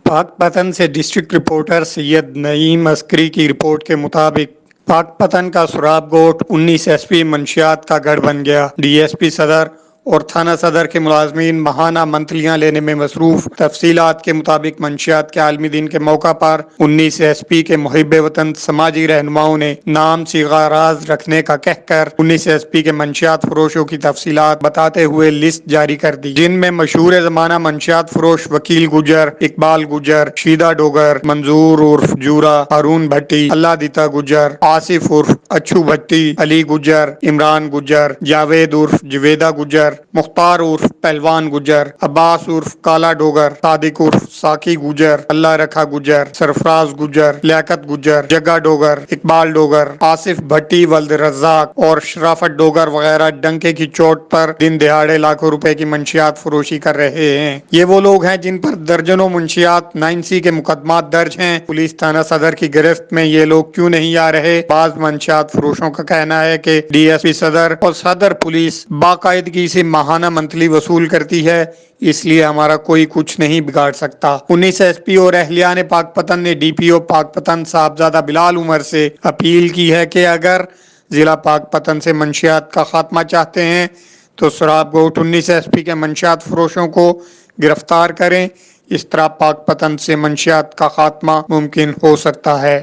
پاک پتن سے ڈسٹرکٹ رپورٹر سید نعیم عسکری کی رپورٹ کے مطابق پاک پتن کا سراب گوٹ 19 ایس پی منشیات کا گڑھ بن گیا۔ ڈی ایس پی صدر اور تھانہ صدر کے ملازمین ماہانہ منتلیاں لینے میں مصروف۔ تفصیلات کے مطابق منشیات کے عالمی دن کے موقع پر 19 ایس پی کے محب وطن سماجی رہنماؤں نے نام صیغہ راز رکھنے کا کہہ کر 19 ایس پی کے منشیات فروشوں کی تفصیلات بتاتے ہوئے لسٹ جاری کر دی، جن میں مشہور زمانہ منشیات فروش وکیل گجر، اقبال گجر، شیدہ ڈوگر، منظور عرف جورا، ہارون بھٹی، اللہ دیتا گجر، آصف عرف اچھو بھٹی، علی گجر، عمران گجر، جاوید عرف جویدہ گجر، مختار عرف پہلوان گجر، عباس عرف کالا ڈوگر، صادق عرف ساکی گجر، اللہ رکھا گجر، سرفراز گجر، لیاقت گجر، جگہ ڈوگر، اقبال ڈوگر، آصف بھٹی ولد رزاق اور شرافت ڈوگر وغیرہ ڈنکے کی چوٹ پر دن دہاڑے لاکھوں روپے کی منشیات فروشی کر رہے ہیں۔ یہ وہ لوگ ہیں جن پر درجنوں منشیات 9C کے مقدمات درج ہیں۔ پولیس تھانہ صدر کی گرفت میں یہ لوگ کیوں نہیں آ رہے؟ بعض منشیات فروشوں کا کہنا ہے کہ ڈی ایس پی صدر اور صدر پولیس باقاعدگی سے ماہانہ منتلی وصول کرتی ہے، اس لیے ہمارا کوئی کچھ نہیں بگاڑ سکتا۔ 19 ایس پی اور اہلیان پاک پتن نے ڈی پی او پاک پتن صاحبزادہ بلال عمر سے اپیل کی ہے کہ اگر ضلع پاک پتن سے منشیات کا خاتمہ چاہتے ہیں تو سراب گوٹ 19 ایس پی کے منشیات فروشوں کو گرفتار کریں۔ اس طرح پاک پتن سے منشیات کا خاتمہ ممکن ہو سکتا ہے۔